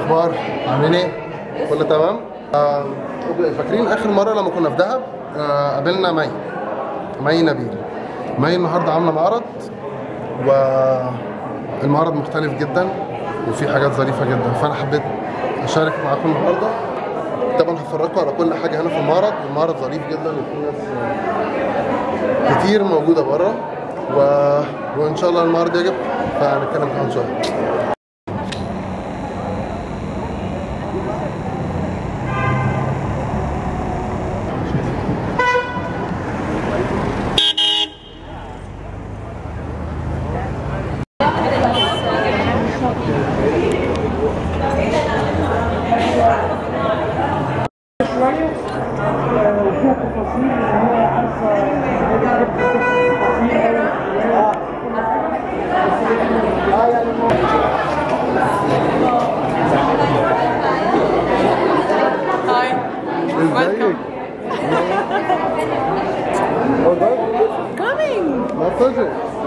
الاخبار؟ عاملين ايه؟ كله تمام؟ فاكرين اخر مره لما كنا في دهب قابلنا مي نبيل. مي النهارده عامله معرض، والمعرض مختلف جدا وفي حاجات ظريفه جدا، فانا حبيت اشارك معاكم النهارده. طبعا هفرجكم على كل حاجه هنا في المعرض، والمعرض ظريف جدا وفي ناس كتير موجوده بره، وان شاء الله المعرض يعجبكم، فهنتكلم كمان شويه.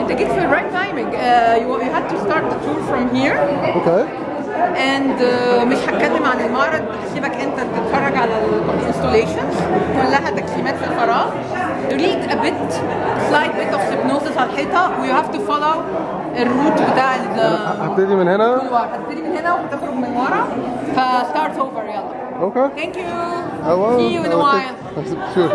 انت جيت في الرايت تايمينج. you had to start the tour from here. Okay. and مش هتكلم عن المعرض، هسيبك انت تتفرج على الانستوليشنز كلها تجسيمات في الفراغ. you need a bit slight bit of hypnosis على الحيطه، و you have to follow الروت بتاع هبتدي من هنا؟ هتبتدي من هنا وهتخرج من ورا، فستارت اوفر. يلا. Okay. Thank you. See you in a while. Sure.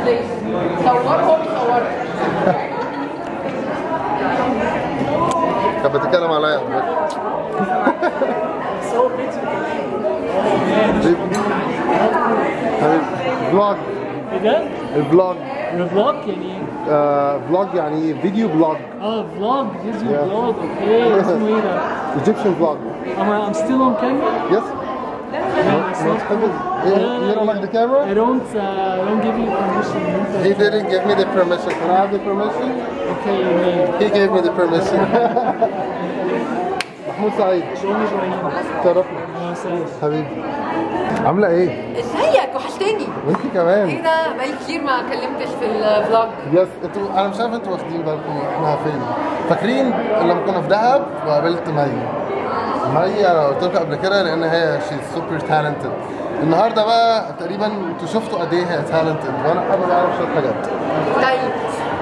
بليز. صور هو بيصور. كانت بتتكلم عليا فلوج. ايه ده؟ الفلوج. الفلوج يعني ايه؟ فلوج يعني فيديو بلوج. فلوج فيديو بلوج اوكي اسمه ايه ده؟ Egyptian vlog. I'm still on camera? Yes. You don't like the camera? I don't give you permission. He didn't give me the permission. Can I have the permission? Okay, you may. He gave me the permission. محمود سعيد. شؤون ابراهيم. شرفنا. سعيد. حبيبي. عاملة ايه؟ ازيك وحشتني. وانت كمان. ايه ده بقالي كتير ما كلمتش في الفلوج. يس انا مش عارف انتوا واخدين بالكم احنا فين. فاكرين لما كنا في دهب وقابلت مي انا قلت لكم قبل كده لان هي شي سوبر تالنتد. النهارده بقى تقريبا انتوا شفتوا قد ايه هي تالنتد وانا حابب اعرف شويه حاجات. طيب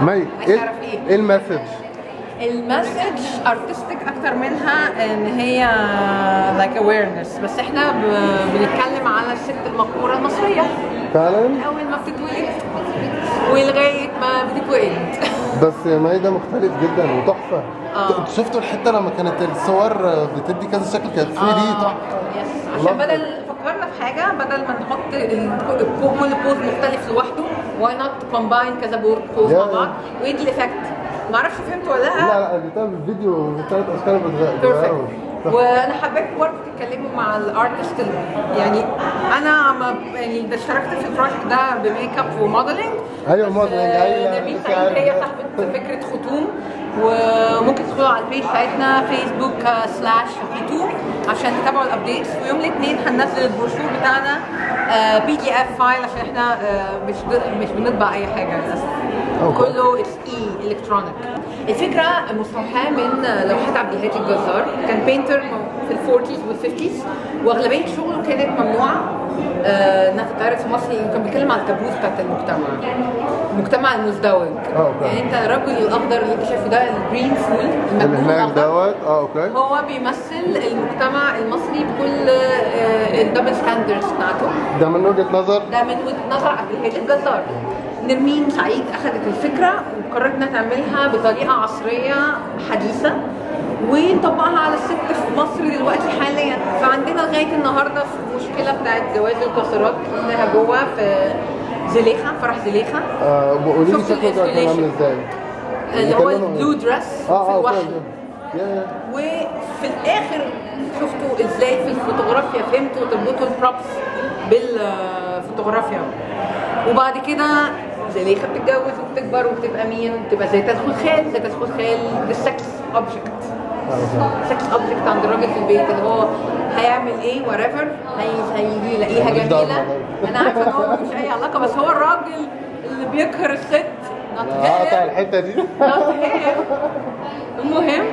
مي ايه المسج؟ المسج ارتستيك اكتر منها ان هي لايك اويرنس، بس احنا بنتكلم على الست المقهوره المصريه فعلا؟ اول ما بتتولد ولغايه ما بتتولد. بس مي ده مختلف جدا وتحفه. انتوا شفتوا الحته لما كانت الصور بتدي كذا شكل كانت 3 دي تحفه. يس عشان بدل فكرنا في حاجه بدل ما نحط كل بوز مختلف لوحده واي نوت كومباين كذا بوز مع بعض ويدي الايفكت. معرفش فهمتوا ولا لا؟ لا بتعمل الفيديو بثلاث اشكال بتغيروا. وانا حبيت برضه تتكلموا مع الارتست يعني انا يعني اشتركت في البروجكت ده بميك اب وموديلنج. ايوه موديلنج. ايوه نبيل سعيد هي صاحبه فكره ختوم، وممكن تدخلوا على البيج بتاعتنا facebook.com/ختوم عشان تتابعوا الابديتس. ويوم الاثنين هننزل البروشور بتاعنا PDF فايل عشان احنا مش بنطبع اي حاجه للاسف. كله الكترونيك. الفكره مستوحاه من لوحات عبد الهادي الجزار، كان بينتر في الفورتيز والفيفتيز واغلبيه شغله كانت ممنوعه انها تتعرض في مصر. كان بيتكلم على الكابوس بتاعت المجتمع المزدوج. يعني انت الرجل الاخضر اللي انت شايفه ده الجرين فول اللي هناك دوت اوكي هو بيمثل المجتمع المصري بكل الدبل ستاندردز بتاعته. ده من وجهه نظر نظر عبد الهادي الجزار. نرمين سعيد اخذت الفكره وقررت انها تعملها بطريقه عصريه حديثه ونطبقها على الست في مصر دلوقتي حاليا. فعندنا لغايه النهارده في مشكله بتاعت جواز القاصرات انها جوه في زليخه، فرح زليخه. قولي لي شكله ده كان عامل ازاي؟ اللي هو البلو دريس في الوحل. وفي الاخر شفتوا ازاي في الفوتوغرافيا فهمتوا تربطوا البروبس بالفوتوغرافيا. وبعد كده زليخه بتتجوز وبتكبر وبتبقى مين؟ بتبقى زي تدخل خال. زي تدخل خال السكس اوبجكت. سكس اوبجكت عند الراجل في البيت اللي هو هيعمل ايه وريفر هيجي يلاقيها جميله. انا عارفه ان هو مش اي علاقه بس هو الراجل اللي بيقهر الست. قطع الحته دي. المهم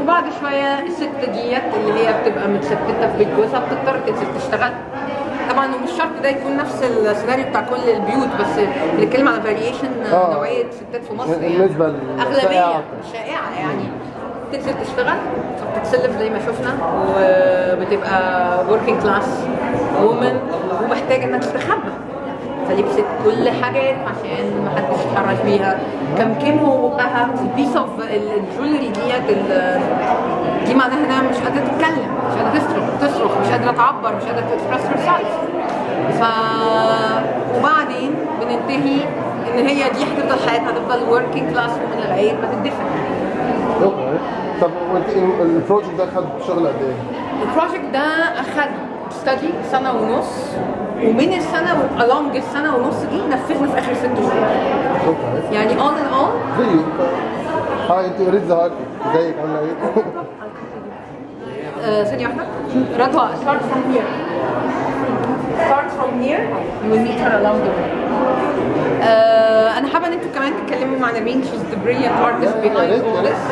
وبعد شويه الست ديت اللي هي بتبقى متستته في بيت جوزها بتضطر تنزل تشتغل. طبعا ومش شرط ده يكون نفس السيناريو بتاع كل البيوت بس بنتكلم على فاريشن نوعيه ستات في مصر يعني اغلبيه شائعه يعني تنزل تشتغل فبتتسلف زي ما شفنا وبتبقى وركينج كلاس وومن ومحتاجه انها تستخبى فلبست كل حاجات عشان ما حدش يتحرش بيها. كمكموا بقها البيس اوف الجولري دي معناها انها مش قادره تتكلم، مش قادره تصرخ، مش قادره تعبر، مش قادره تكسبرس هير سيلف. وبعدين بننتهي ان هي دي هتفضل حياتها هتفضل وركينج كلاس ومن لغايه ما تدفن. اوكي. طب وانت البروجكت ده خد شغل قد ايه؟ البروجكت ده اخد ستادي سنه ونص ومن السنه along السنه ونص دي نفذنا في اخر 6 شهور. اوكي. يعني all in all زيك. هاي انت اوريدي ظهرتي. ازيك عامله ايه؟ ثانيه واحده. رضوى start from here. Start from here. You will meet her along the way. انا حابه ان انتوا كمان تتكلموا مع نرمين. she's the brilliant artist behind all this.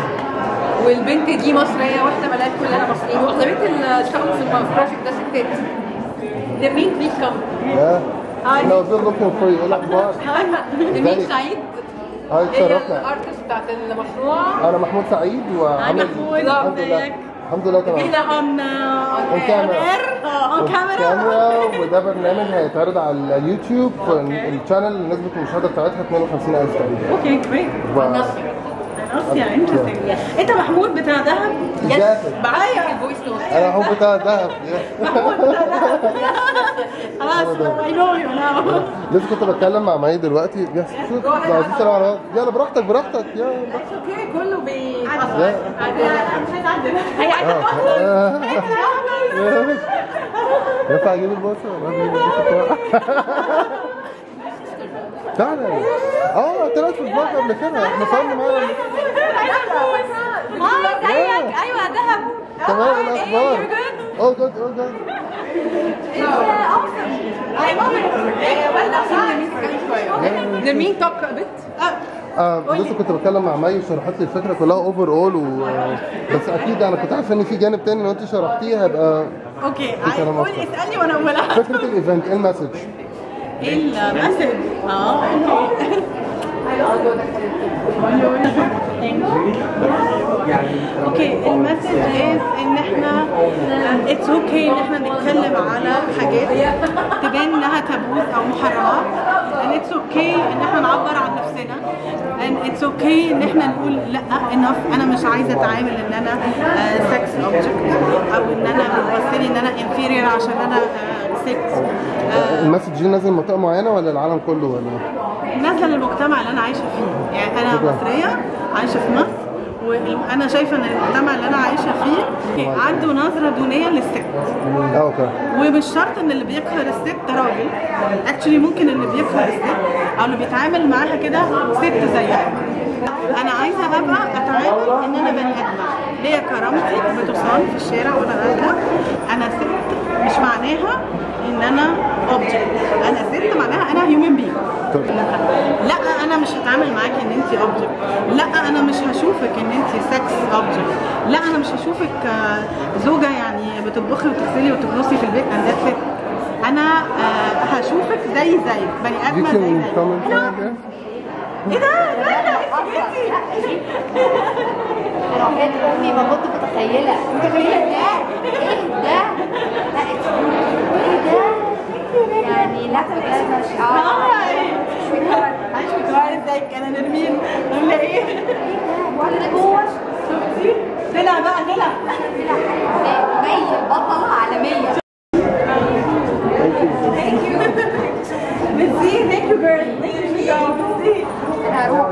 والبنت دي مصريه واحده ملاك كلها مصريين واغلبيه اللي اشتغلوا في البروجكت ده ستات. نرمين بليز كم. هاي. No, good looking for you. ايه الاخبار؟ نرمين سعيد. هاي تشرفنا. هي الارتست بتاعت المشروع. انا محمود سعيد وعامل محمود ازيك؟ الحمد لله تمام. هنا on كاميرا. وده برنامج هيتعرض على اليوتيوب. الشانل اللي نسبة المشاهدة بتاعتها 52,000 تقريبا. اوكي جريت. يا انترستنج. انت محمود بتاع دهب؟ معايا الفويس نوت. انا محمود بتاع دهب. محمود بتاع دهب. خلاص I know you now. لسه كنت بتكلم مع معي دلوقتي. شوف عايزين السلام عليكم. يلا براحتك براحتك. يلا اوكي كله مش عايز اعدل. هي عايزه ينفع اجيب البوصه؟ فعلا طلعت في الفلوج قبل كده. احنا صورنا معاها زيك. ايوه دهب. تمام. الاخبار all good. نرمين توك بت. لسه كنت بتكلم مع مي وشرحت لي الفكره كلها اوفر اول بس اكيد انا كنت عارف ان في جانب تاني لو انت شرحتيه هيبقى اوكي. قولي اسالني وانا اقولها. فكره الايفنت ايه المسج؟ المسج اوكي المسج از ان احنا اتس اوكي ان احنا نتكلم على حاجات تبان انها تابوز او محرمات and اتس اوكي ان احنا نعبر عن نفسنا and اتس اوكي ان احنا نقول لا enough انا مش عايزه اتعامل ان انا سكس اوبجكت او ان انا بتبصلي ان انا انفيرير عشان انا ست. المسج دي نازل منطقه معينه ولا العالم كله ولا؟ نازله للمجتمع اللي انا عايشه فيه. يعني انا مصريه عايشه في مصر وانا شايفه ان المجتمع اللي انا عايشه فيه عنده نظره دونيه للست. اوكي. ومش شرط ان اللي بيقهر الست ده راجل. اكشلي ممكن اللي بيقهر الست او اللي بيتعامل معاها كده ست زيها. انا عايزه ابقى اتعامل ان انا بني ادمه ليا كرامتي بتصان في الشارع وانا نازله. انا ست مش معناها ان انا اوبجكت. انا ست معناها انا هيومن بينج. لا انا مش هتعامل معاكي ان انت اوبجكت. لا انا مش هشوفك ان انت سكس اوبجكت. لا انا مش هشوفك زوجه يعني بتطبخي وتغسلي وتكنسي في البيت اند ذاتس ات. انا هشوفك زي بني ادمه زي ايه ده؟ لا حاجات امي ما كنت متخيله ده ايه ده؟ لا ايه ده؟ يعني لا بجد مش عايش في كوارث زيك. انا نرمين عامله ايه؟ ولا جوه شفتي؟ طلع مي بطلة عالمية. ميرسي. ثانك يو جيرل. ميرسي. انا هروح.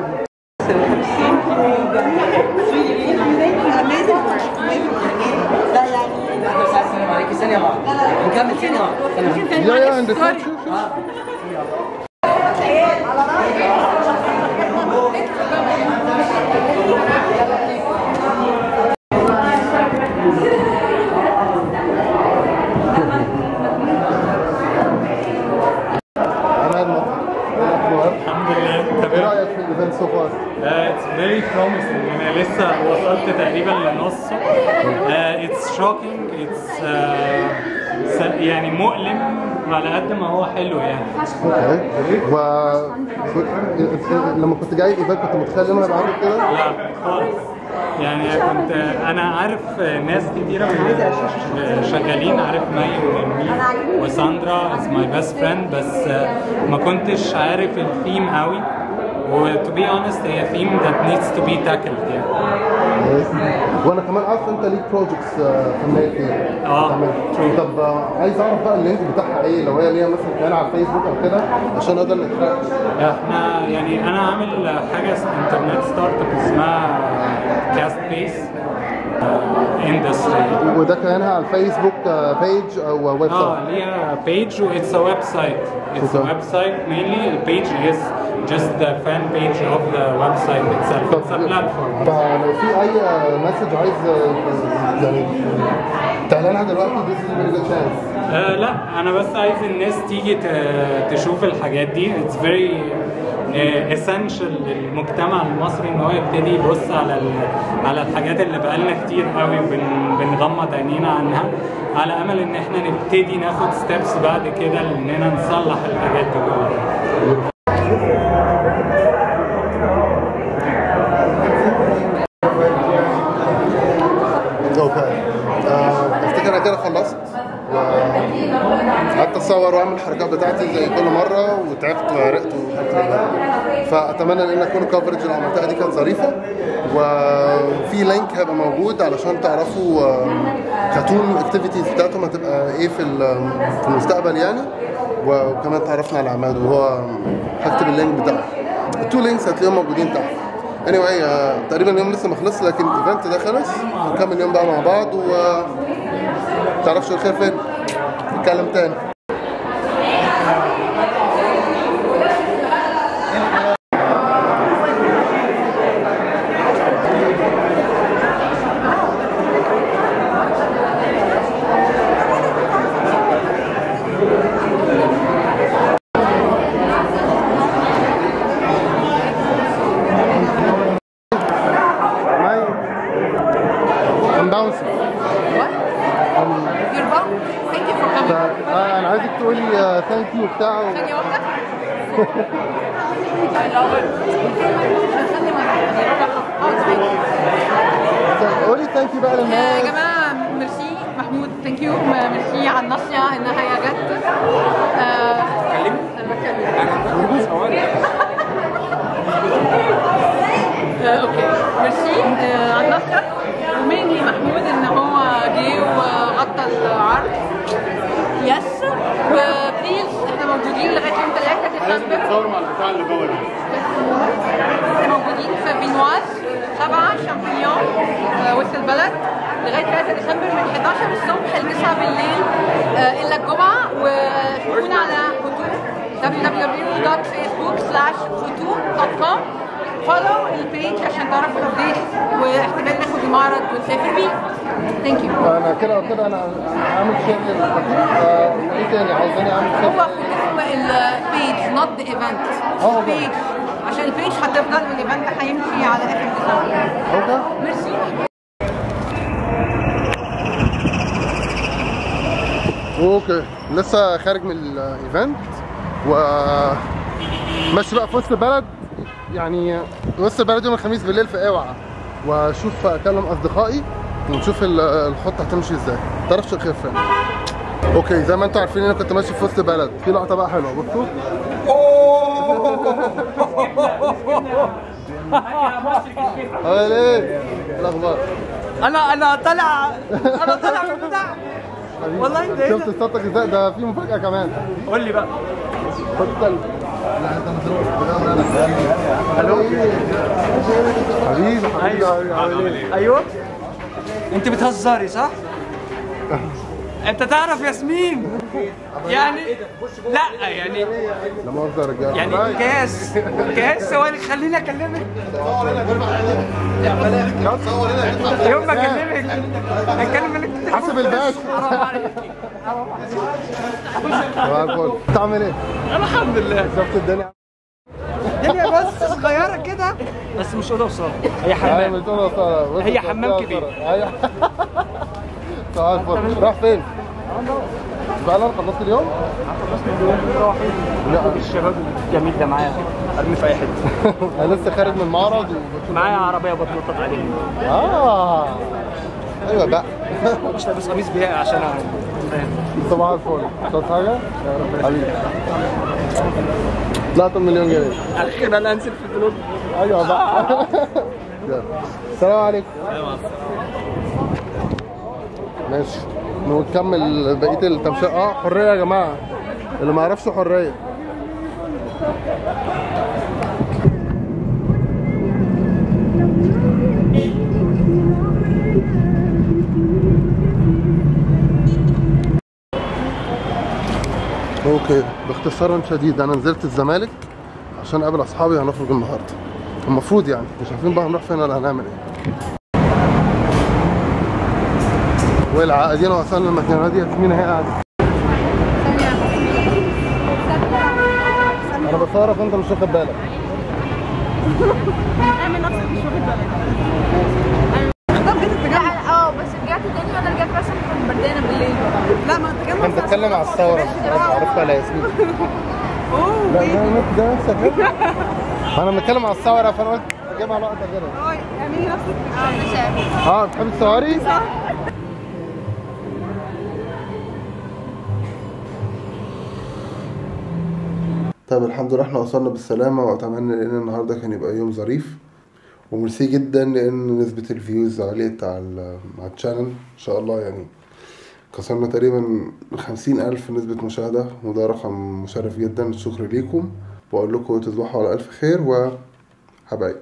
ثانية واحدة نكمل ثانية واحدة. يا عندك الحمد لله تمام. ايه رايك في الايفنت سو فار؟ It's very promising. أنا لسه وصلت تقريبا لنصه. It's shocking. It's يعني مؤلم على قد ما هو حلو يعني. اوكي. لما كنت جاي الايفنت كنت متخيل انه هيبقى عامل كده؟ لا خالص. يعني انا عارف ناس كتيره شغالين. عارف مي ونرمين وساندرا از ماي بيست فريند. بس ما كنتش عارف الثيم قوي. و to be honest هي theme that needs to be tackled يعني. وانا كمان عارف انت ليك بروجكتس فنيه كتير. طب عايز اعرف بقى اللينك بتاعها ايه لو هي ليها مثلا كان على الفيسبوك او كده عشان نقدر نتراك. احنا يعني انا عامل حاجه انترنت ستارت اب اسمها كاست بيس اندستري. وده كانها على الفيسبوك بيج او ويب سايت؟ ليها بيج واتس ا ويب سايت. اتس ا ويب سايت mainly. البيج is just the fan page of the website itself. It's a platform. فلو في اي مسج عايز يعني تعلنها دلوقتي this is a very good chance. لا انا بس عايز الناس تيجي تشوف الحاجات دي. It's very essential للمجتمع المصري ان هو يبتدي يبص على الحاجات اللي بقالنا كتير قوي بنغمض عينينا عنها، على امل ان احنا نبتدي ناخد ستيبس بعد كده اننا نصلح الحاجات دي كلها. Okay. المحركات بتاعتي زي كل مره، وتعبت وعرقت فاتمنى ان تكون الكفرج اللي عملتها دي كانت ظريفه. وفي لينك هيبقى موجود علشان تعرفوا كاتون اكتيفيتيز بتاعتهم هتبقى ايه في المستقبل يعني، وكمان تعرفنا على عماد وهو هكتب اللينك بتاعه. التو لينكس هتلاقيهم موجودين تحت. anyway تقريبا اليوم لسه ما خلصش، لكن الايفنت ده خلص، هنكمل اليوم بقى مع بعض ومتعرفش الخير فين، نتكلم تاني. انا عايزك تقولي ثانك يو بتاعه. ثانية واحدة. قولي ثانك يو بقى للناس. يا جماعة ميرسي محمود، ثانك يو، ميرسي على النصيحة انها هي جت. كلمني. انا بتكلم. اوكي ميرسي على النصيحة، ومينلي محمود ان هو جه وغطى العرض. يس، وبليز احنا موجودين لغايه يوم 3 ديسمبر. تصور مع البتاع اللي جوه دي. احنا موجودين في بينواز 7 شامبينيون وسط البلد لغايه 3 ديسمبر من 11 الصبح ل 9 بالليل الا الجمعه. وشوفونا على فوتو www.facebook/futu.com. فولو البيج عشان تعرفوا الابديت واحتمال ناخد المعرض ونسافر بيه. ثانك يو. انا كده وكده انا عامل شير للتطبيق. ايه تاني عايزاني اعمل شير؟ هو البيج نوت ذا ايفنت. البيج عشان البيج هتفضل والايفنت هيمشي على اخر ديسمبر. اوكي ميرسي. اوكي لسه خارج من الايفنت ماشي بقى في وسط البلد، يعني وسط البلد يوم الخميس بالليل في اوعى، واشوف اكلم اصدقائي ونشوف الخطه هتمشي ازاي. متعرفش الخير فين. اوكي زي ما انتم عارفين انا كنت ماشي في وسط البلد، في لقطه بقى حلوه بصوا. عامل ايه؟ الاخبار؟ انا طالع من البتاع والله. انت ايه شفت صوتك ازاي؟ ده في مفاجاه كمان. قول لي بقى. خد كلب. الو حبيبي عامل ايه؟ ايوه انت بتهزري صح؟ انت تعرف ياسمين يعني؟ لا يعني لا مؤاخذه يا رجاله، يعني كاس ثواني خليني اكلمك. يوم ما اكلمك هتكلم حسب الباشا. حرام عليك. صباح الفل. انت عامل ايه؟ انا الحمد لله. شفت الدنيا بس صغيره كده، بس مش اوضه وصاله، هي حمام. هي حمام كبير. صباح الفل. راح فين؟ فعلا خلصت اليوم؟ خلصت اليوم رايحين ناخد الشباب الجميل ده معايا ارميه في اي حته. انا لسه خارج من المعرض معايا عربيه بتنطط عليه. ايوه بقى. مش لابس قميص بيها عشان صباح الفل. شفت حاجه؟ حبيبي طلعت مليون جنيه. اخيرا انا انزل في الفلوس. ايوه بقى. يلا السلام عليكم. ماشي ونكمل بقيه التمشيه. حريه يا جماعه، اللي ما يعرفش حريه. اوكي باختصار شديد انا نزلت الزمالك عشان اقابل اصحابي، هنخرج النهارده المفروض يعني، مش عارفين بقى هنروح فين ولا هنعمل ايه. والعقدين وصلنا المكان دي. ياسمين اهي قاعده. انا بصورك وانت مش واخد بالك. اعمل نفسك مش واخد بالك. بس رجعت تاني وانا رجعت بس كنت بردانه بالليل. لا ما انت كنت بتكلم على الثوره، عرفت على ياسمين. لا ده نفسك. انا بتكلم على الثوره فانا قلت اجيبها لقطه كده. اعملي نفسك. بتحبي تصوري؟ صح. طيب الحمد لله احنا وصلنا بالسلامة، واتمنى ان النهاردة كان يبقى يوم ظريف، وميرسي جدا لان نسبة الفيوز عليت على الشانل ان شاء الله. يعني كسرنا تقريبا 50,000 نسبة مشاهدة، وده رقم مشرف جدا. شكرا ليكم، واقول لكم تصبحوا على الف خير وحبايب.